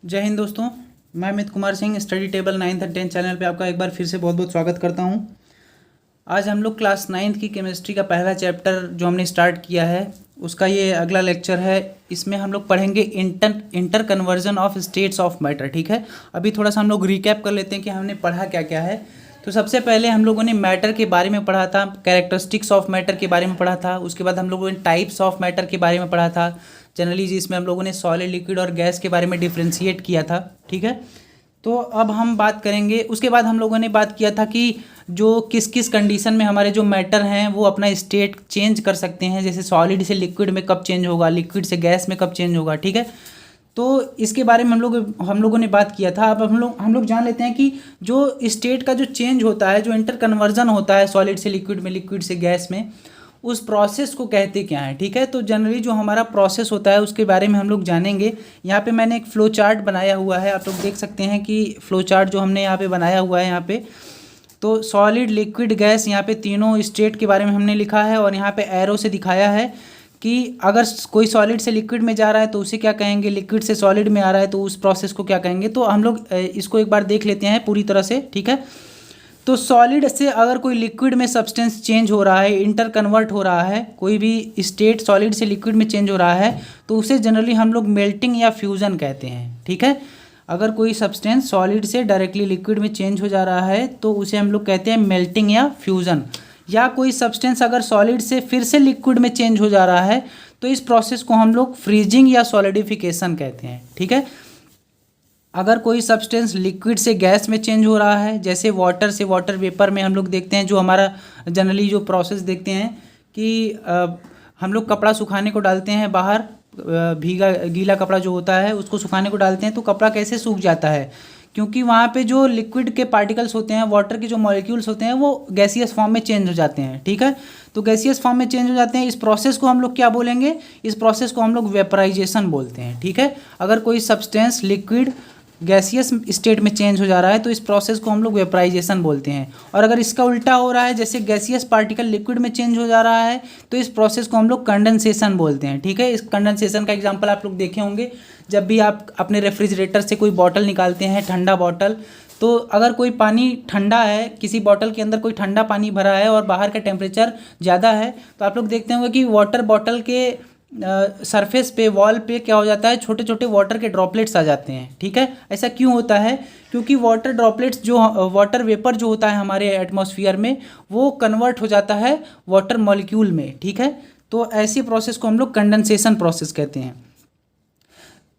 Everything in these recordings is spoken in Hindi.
जय हिंद दोस्तों। मैं Amit Kumar Singh study table 9th और 10th चैनल पे आपका एक बार फिर से बहुत बहुत स्वागत करता हूं। आज हम लोग क्लास 9th की केमिस्ट्री का पहला चैप्टर जो हमने स्टार्ट किया है उसका ये अगला लेक्चर है। इसमें हम लोग पढ़ेंगे inter conversion of states of matter. ठीक है, अभी थोड़ा सा हम लोग रिकैप कर लेते हैं कि हमने पढ़ा क्या क्या है। तो सबसे पहले हम लोगों ने मैटर के बारे में पढ़ा था, कैरेक्टरिस्टिक्स ऑफ मैटर के बारे में पढ़ा था। उसके बाद हम लोगों ने टाइप्स ऑफ मैटर के बारे में पढ़ा था जनरली, जिसमें हम लोगों ने सॉलिड, लिक्विड और गैस के बारे में डिफ्रेंशिएट किया था। ठीक है, तो अब हम बात करेंगे। उसके बाद हम लोगों ने बात किया था कि जो किस किस कंडीशन में हमारे जो मैटर हैं वो अपना स्टेट चेंज कर सकते हैं, जैसे सॉलिड से लिक्विड में कब चेंज होगा, लिक्विड से गैस में कब चेंज होगा। ठीक है, तो इसके बारे में हम लोगों ने बात किया था। अब हम लोग जान लेते हैं कि जो स्टेट का जो चेंज होता है, जो इंटर कन्वर्जन होता है सॉलिड से लिक्विड में, लिक्विड से गैस में, उस प्रोसेस को कहते क्या है। ठीक है, तो जनरली जो हमारा प्रोसेस होता है उसके बारे में हम लोग जानेंगे। यहाँ पे मैंने एक फ्लो चार्ट बनाया हुआ है, आप लोग देख सकते हैं कि फ्लो चार्ट जो हमने यहाँ पे बनाया हुआ है, यहाँ पे तो सॉलिड, लिक्विड, गैस, यहाँ पे तीनों स्टेट के बारे में हमने लिखा है और यहाँ पे एरो से दिखाया है कि अगर कोई सॉलिड से लिक्विड में जा रहा है तो उसे क्या कहेंगे, लिक्विड से सॉलिड में आ रहा है तो उस प्रोसेस को क्या कहेंगे। तो हम लोग इसको एक बार देख लेते हैं पूरी तरह से। ठीक है, तो सॉलिड से अगर कोई लिक्विड में सब्सटेंस चेंज हो रहा है, इंटर कन्वर्ट हो रहा है, कोई भी स्टेट सॉलिड से लिक्विड में चेंज हो रहा है तो उसे जनरली हम लोग मेल्टिंग या फ्यूज़न कहते हैं। ठीक है, अगर कोई सब्सटेंस सॉलिड से डायरेक्टली लिक्विड में चेंज हो जा रहा है तो उसे हम लोग कहते हैं मेल्टिंग या फ्यूज़न। या कोई सब्सटेंस अगर सॉलिड से फिर से लिक्विड में चेंज हो जा रहा है तो इस प्रोसेस को हम लोग फ्रीजिंग या सॉलिडिफिकेशन कहते हैं। ठीक है, अगर कोई सब्सटेंस लिक्विड से गैस में चेंज हो रहा है, जैसे वाटर से वाटर वेपर में हम लोग देखते हैं, जो हमारा जनरली जो प्रोसेस देखते हैं कि हम लोग कपड़ा सुखाने को डालते हैं बाहर, भीगा गीला कपड़ा जो होता है उसको सुखाने को डालते हैं तो कपड़ा कैसे सूख जाता है, क्योंकि वहाँ पे जो लिक्विड के पार्टिकल्स होते हैं, वाटर के जो मॉलिक्यूल्स होते हैं वो गैसियस फॉर्म में चेंज हो जाते हैं। ठीक है, तो गैसियस फॉर्म में चेंज हो जाते हैं। इस प्रोसेस को हम लोग क्या बोलेंगे, इस प्रोसेस को हम लोग वेपराइजेशन बोलते हैं। ठीक है, अगर कोई सब्सटेंस लिक्विड गैसियस स्टेट में चेंज हो जा रहा है तो इस प्रोसेस को हम लोग वेपराइजेशन बोलते हैं। और अगर इसका उल्टा हो रहा है, जैसे गैसियस पार्टिकल लिक्विड में चेंज हो जा रहा है, तो इस प्रोसेस को हम लोग कंडेंसेशन बोलते हैं। ठीक है, इस कंडेंसेशन का एग्जांपल आप लोग देखे होंगे जब भी आप अपने रेफ्रिजरेटर से कोई बॉटल निकालते हैं, ठंडा बॉटल, तो अगर कोई पानी ठंडा है, किसी बॉटल के अंदर कोई ठंडा पानी भरा है और बाहर का टेम्परेचर ज़्यादा है, तो आप लोग देखते होंगे कि वाटर बॉटल के सरफेस पे, वॉल पे क्या हो जाता है, छोटे छोटे वाटर के ड्रॉपलेट्स आ जाते हैं। ठीक है, ऐसा क्यों होता है, क्योंकि वाटर ड्रॉपलेट्स जो वाटर वेपर जो होता है हमारे एटमॉस्फेयर में, वो कन्वर्ट हो जाता है वाटर मॉलिक्यूल में। ठीक है, तो ऐसी प्रोसेस को हम लोग कंडेंसेशन प्रोसेस कहते हैं।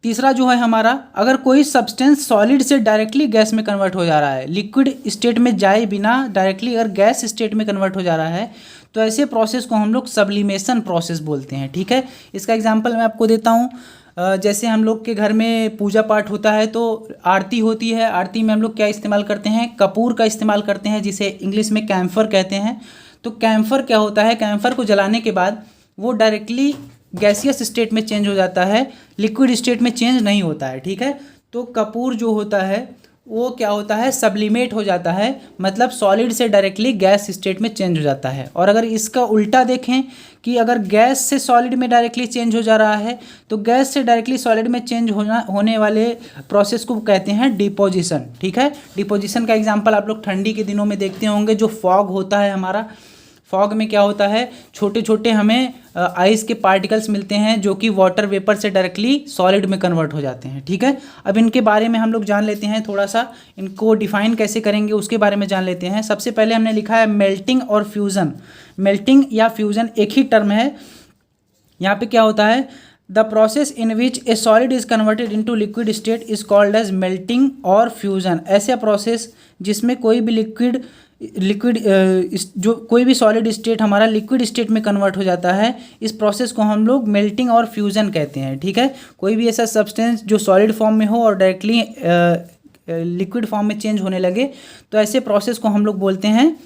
तीसरा जो है हमारा, अगर कोई सब्सटेंस सॉलिड से डायरेक्टली गैस में कन्वर्ट हो जा रहा है, लिक्विड स्टेट में जाए बिना डायरेक्टली अगर गैस स्टेट में कन्वर्ट हो जा रहा है, तो ऐसे प्रोसेस को हम लोग सब्लिमेशन प्रोसेस बोलते हैं। ठीक है, इसका एग्जांपल मैं आपको देता हूँ। जैसे हम लोग के घर में पूजा पाठ होता है तो आरती होती है, आरती में हम लोग क्या इस्तेमाल करते हैं, कपूर का इस्तेमाल करते हैं, जिसे इंग्लिश में कैम्फर कहते हैं। तो कैम्फर क्या होता है, कैम्फर को जलाने के बाद वो डायरेक्टली गैसियस स्टेट में चेंज हो जाता है, लिक्विड स्टेट में चेंज नहीं होता है। ठीक है, तो कपूर जो होता है वो क्या होता है, सब्लिमेट हो जाता है, मतलब सॉलिड से डायरेक्टली गैस स्टेट में चेंज हो जाता है। और अगर इसका उल्टा देखें कि अगर गैस से सॉलिड में डायरेक्टली चेंज हो जा रहा है तो गैस से डायरेक्टली सॉलिड में चेंज होने वाले प्रोसेस को कहते हैं डिपोजिशन। ठीक है, डिपोजिशन का एग्जांपल आप लोग ठंडी के दिनों में देखते होंगे, जो फॉग होता है हमारा, फॉग में क्या होता है, छोटे छोटे हमें आइस के पार्टिकल्स मिलते हैं जो कि वाटर वेपर से डायरेक्टली सॉलिड में कन्वर्ट हो जाते हैं। ठीक है, अब इनके बारे में हम लोग जान लेते हैं, थोड़ा सा इनको डिफाइन कैसे करेंगे उसके बारे में जान लेते हैं। सबसे पहले हमने लिखा है मेल्टिंग और फ्यूज़न। मेल्टिंग या फ्यूज़न एक ही टर्म है। यहाँ पे क्या होता है, the process in which a solid is converted into liquid state is called as melting और फ्यूज़न। ऐसा प्रोसेस जिसमें कोई भी लिक्विड जो कोई भी सॉलिड स्टेट हमारा लिक्विड स्टेट में कन्वर्ट हो जाता है, इस प्रोसेस को हम लोग मेल्टिंग और फ्यूज़न कहते हैं। ठीक है, कोई भी ऐसा सब्सटेंस जो सॉलिड फॉर्म में हो और डायरेक्टली लिक्विड फॉर्म में चेंज होने लगे, तो ऐसे प्रोसेस को हम लोग बोलते हैं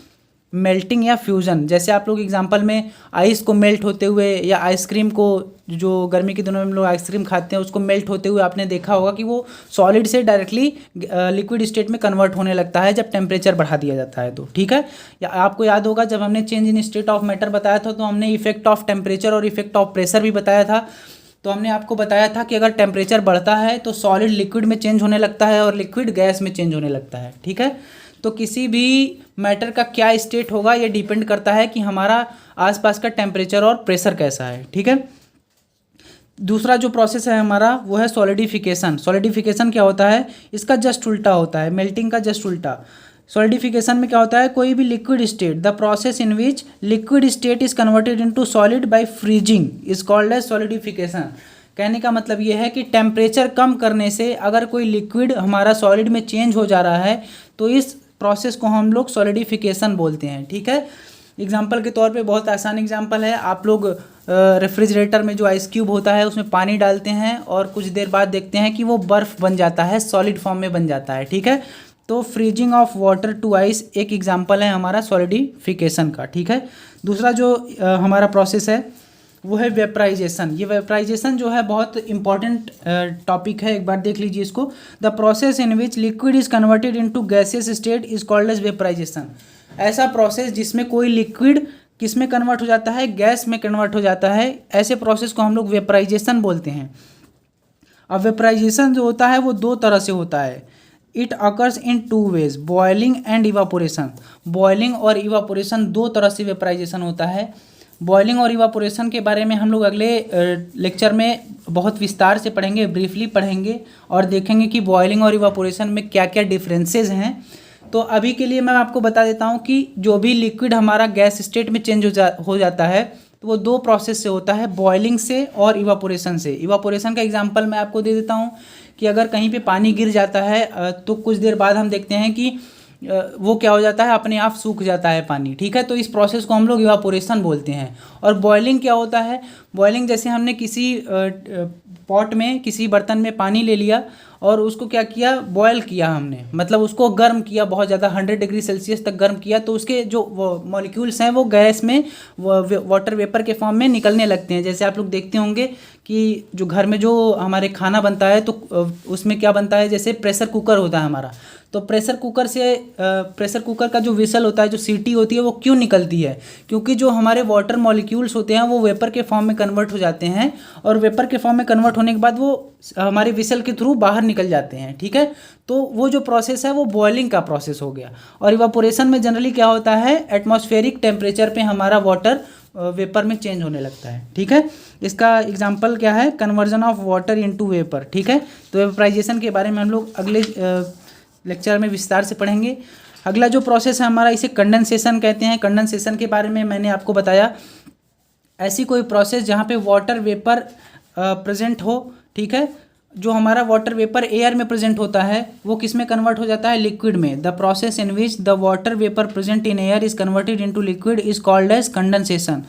मेल्टिंग या फ्यूज़न। जैसे आप लोग एग्जांपल में आइस को मेल्ट होते हुए, या आइसक्रीम को, जो गर्मी के दिनों में हम लोग आइसक्रीम खाते हैं, उसको मेल्ट होते हुए आपने देखा होगा कि वो सॉलिड से डायरेक्टली लिक्विड स्टेट में कन्वर्ट होने लगता है जब टेम्परेचर बढ़ा दिया जाता है तो। ठीक है, या आपको याद होगा जब हमने change in state of matter बताया था तो हमने इफेक्ट ऑफ टेम्परेचर और इफेक्ट ऑफ प्रेशर भी बताया था। तो हमने आपको बताया था कि अगर टेम्परेचर बढ़ता है तो सॉलिड लिक्विड में चेंज होने लगता है और लिक्विड गैस में चेंज होने लगता है। ठीक है, तो किसी भी मैटर का क्या स्टेट होगा ये डिपेंड करता है कि हमारा आसपास का टेम्परेचर और प्रेशर कैसा है। ठीक है, दूसरा जो प्रोसेस है हमारा वो है सॉलिडिफिकेशन। सॉलिडिफिकेशन क्या होता है, इसका जस्ट उल्टा होता है, मेल्टिंग का जस्ट उल्टा। सॉलिडिफिकेशन में क्या होता है, कोई भी liquid state, the process in which liquid state is converted into solid by freezing is called as solidification. कहने का मतलब ये है कि टेम्परेचर कम करने से अगर कोई लिक्विड हमारा सॉलिड में चेंज हो जा रहा है तो इस प्रोसेस को हम लोग सॉलिडिफिकेशन बोलते हैं। ठीक है, एग्जाम्पल के तौर पे बहुत आसान एग्जाम्पल है, आप लोग रेफ्रिजरेटर में जो आइस क्यूब होता है उसमें पानी डालते हैं और कुछ देर बाद देखते हैं कि वो बर्फ़ बन जाता है, सॉलिड फॉर्म में बन जाता है। ठीक है, तो freezing of water to ice एक एग्जाम्पल है हमारा सॉलिडिफिकेशन का। ठीक है, दूसरा जो हमारा प्रोसेस है वो है वेपराइजेशन। ये वेपराइजेशन जो है बहुत इंपॉर्टेंट टॉपिक है, एक बार देख लीजिए इसको। The process in which liquid is converted into gaseous state is called as vaporisation. ऐसा प्रोसेस जिसमें कोई लिक्विड किस में कन्वर्ट हो जाता है, गैस में कन्वर्ट हो जाता है, ऐसे प्रोसेस को हम लोग वेपराइजेशन बोलते हैं। अब वेपराइजेशन जो होता है वो दो तरह से होता है। It occurs in two ways, boiling and evaporation. Boiling और इवापोरेशन दो तरह से वेपराइजेशन होता है। बॉयलिंग और इवापोरेशन के बारे में हम लोग अगले लेक्चर में बहुत विस्तार से पढ़ेंगे, ब्रीफली पढ़ेंगे और देखेंगे कि बॉयलिंग और इवापोरेशन में क्या क्या डिफरेंसेस हैं। तो अभी के लिए मैं आपको बता देता हूँ कि जो भी लिक्विड हमारा गैस स्टेट में चेंज हो जाता है तो वो दो प्रोसेस से होता है, बॉयलिंग से और इवापोरेशन से। इवापोरेशन का एग्जांपल मैं आपको दे देता हूँ कि अगर कहीं पे पानी गिर जाता है तो कुछ देर बाद हम देखते हैं कि वो क्या हो जाता है, अपने आप सूख जाता है पानी। ठीक है, तो इस प्रोसेस को हम लोग इवापोरेशन बोलते हैं। और बॉयलिंग क्या होता है, बॉयलिंग जैसे हमने किसी पॉट में, किसी बर्तन में पानी ले लिया और उसको क्या किया, बॉयल किया हमने, मतलब उसको गर्म किया, बहुत ज़्यादा 100 डिग्री सेल्सियस तक गर्म किया, तो उसके जो मॉलिक्यूल्स हैं वो गैस में वाटर वेपर के फॉर्म में निकलने लगते हैं। जैसे आप लोग देखते होंगे कि जो घर में जो हमारे खाना बनता है तो उसमें क्या बनता है, जैसे प्रेशर कुकर होता है हमारा, तो प्रेशर कुकर का जो विसल होता है, जो सीटी होती है, वो क्यों निकलती है, क्योंकि जो हमारे वाटर मॉलिक्यूल्स होते हैं वो वेपर के फॉर्म में कन्वर्ट हो जाते हैं और वेपर के फॉर्म में कन्वर्ट होने के बाद वो हमारे विसल के थ्रू बाहर निकल जाते हैं। ठीक है, तो वो जो प्रोसेस है वो बॉयलिंग का प्रोसेस हो गया। और इवापोरेशन में जनरली क्या होता है, एटमॉस्फेरिक टेम्परेचर पे हमारा वाटर वेपर में चेंज होने लगता है। ठीक है, इसका एग्जांपल क्या है, conversion of water into vapour. ठीक है, तो वेपराइजेशन के बारे में हम लोग अगले लेक्चर में विस्तार से पढ़ेंगे। अगला जो प्रोसेस है हमारा, इसे कंडेंसेशन कहते हैं। कंडेंसेशन के बारे में मैंने आपको बताया, ऐसी कोई प्रोसेस जहाँ पे वाटर वेपर प्रेजेंट हो। ठीक है, जो हमारा वाटर वेपर एयर में प्रेजेंट होता है वो किस में कन्वर्ट हो जाता है, लिक्विड में। The process in which the water vapour present in air is converted into liquid is called as condensation.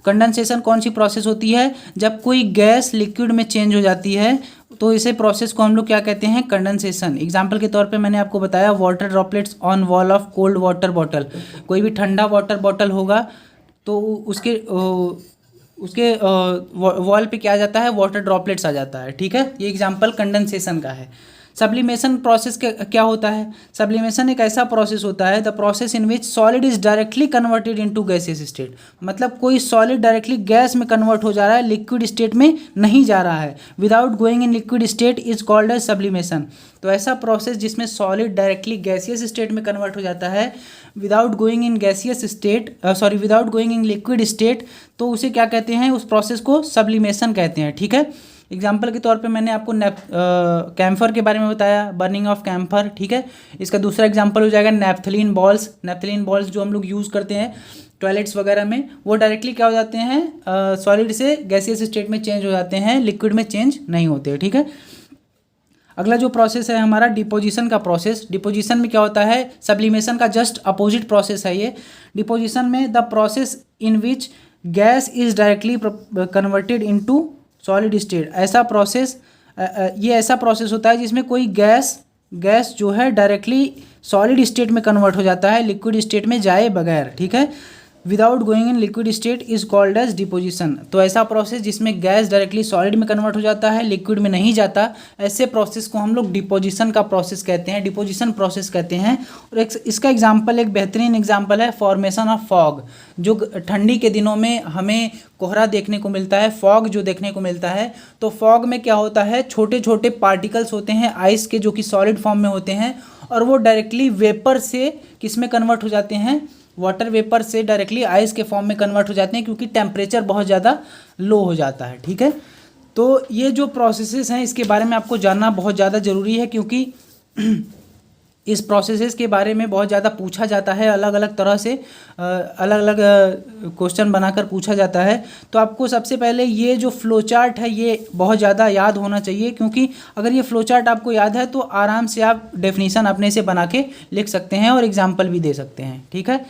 Condensation कौन सी प्रोसेस होती है, जब कोई गैस लिक्विड में चेंज हो जाती है तो इसे प्रोसेस को हम लोग क्या कहते हैं, कंडेंसेशन। एग्जांपल के तौर पे मैंने आपको बताया, water droplets on wall of cold water bottle. कोई भी ठंडा वाटर बॉटल होगा तो उसके वॉल पे क्या आ जाता है, वाटर ड्रॉपलेट्स आ जाता है। ठीक है, ये एग्जांपल कंडेंसेशन का है। सब्लिमेशन प्रोसेस क्या होता है, सब्लिमेशन एक ऐसा प्रोसेस होता है, the process in which solid is directly converted into gaseous state. मतलब कोई सॉलिड डायरेक्टली गैस में कन्वर्ट हो जा रहा है, लिक्विड स्टेट में नहीं जा रहा है, without going in liquid state is called as sublimation. तो ऐसा प्रोसेस जिसमें सॉलिड डायरेक्टली गैसियस स्टेट में कन्वर्ट हो जाता है without going in without going in liquid state, तो उसे क्या कहते हैं, उस प्रोसेस को सब्लिमेशन कहते हैं। ठीक है, एग्जाम्पल के तौर पे मैंने आपको कैम्फर के बारे में बताया, बर्निंग ऑफ कैम्फर। ठीक है, इसका दूसरा एग्जाम्पल हो जाएगा नैप्थलीन बॉल्स। नैप्थलीन बॉल्स जो हम लोग यूज़ करते हैं टॉयलेट्स वगैरह में, वो डायरेक्टली क्या हो जाते हैं, सॉलिड से गैसियस स्टेट में चेंज हो जाते हैं, लिक्विड में चेंज नहीं होते। ठीक है, अगला जो प्रोसेस है हमारा डिपोजिशन का प्रोसेस। डिपोजिशन में क्या होता है, सब्लिमेशन का जस्ट अपोजिट प्रोसेस है ये। डिपोजिशन में the process in which gas is directly converted into solid state. ऐसा प्रोसेस ये ऐसा प्रोसेस होता है जिसमें कोई गैस जो है डायरेक्टली सॉलिड स्टेट में कन्वर्ट हो जाता है, लिक्विड स्टेट में जाए बगैर। ठीक है, without going in liquid state is called as deposition. तो ऐसा प्रोसेस जिसमें गैस डायरेक्टली सॉलिड में कन्वर्ट हो जाता है, लिक्विड में नहीं जाता, ऐसे प्रोसेस को हम लोग डिपोजिशन का प्रोसेस कहते हैं, डिपोजिशन प्रोसेस कहते हैं। और इसका एग्जाम्पल, एक बेहतरीन एग्जाम्पल है फॉर्मेशन ऑफ फॉग। जो ठंडी के दिनों में हमें कोहरा देखने को मिलता है, फॉग जो देखने को मिलता है, तो फॉग में क्या होता है, छोटे छोटे पार्टिकल्स होते हैं आइस के जो कि सॉलिड फॉर्म में होते हैं, और वो डायरेक्टली वेपर से किस में कन्वर्ट हो जाते हैं, वाटर वेपर से डायरेक्टली आइस के फॉर्म में कन्वर्ट हो जाते हैं, क्योंकि टेम्परेचर बहुत ज़्यादा लो हो जाता है। ठीक है, तो ये जो प्रोसेसेस हैं इसके बारे में आपको जानना बहुत ज़्यादा ज़रूरी है, क्योंकि इस प्रोसेसेस के बारे में बहुत ज़्यादा पूछा जाता है, अलग अलग तरह से अलग अलग क्वेश्चन बनाकर पूछा जाता है। तो आपको सबसे पहले ये जो फ्लो चार्ट है ये बहुत ज़्यादा याद होना चाहिए, क्योंकि अगर ये फ्लो चार्ट आपको याद है तो आराम से आप डेफिनीशन अपने से बना के लिख सकते हैं और एग्जाम्पल भी दे सकते हैं। ठीक है,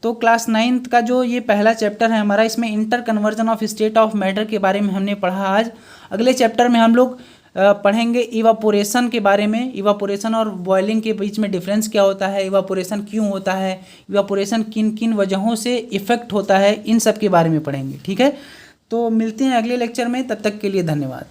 तो क्लास 9th का जो ये पहला चैप्टर है हमारा, इसमें inter conversion of state of matter के बारे में हमने पढ़ा आज। अगले चैप्टर में हम लोग पढ़ेंगे इवापोरेशन के बारे में, इवापोरेशन और बॉइलिंग के बीच में डिफरेंस क्या होता है, इवापोरेशन क्यों होता है, इवापोरेशन किन किन वजहों से इफ़ेक्ट होता है, इन सब के बारे में पढ़ेंगे। ठीक है, तो मिलते हैं अगले लेक्चर में, तब तक के लिए धन्यवाद।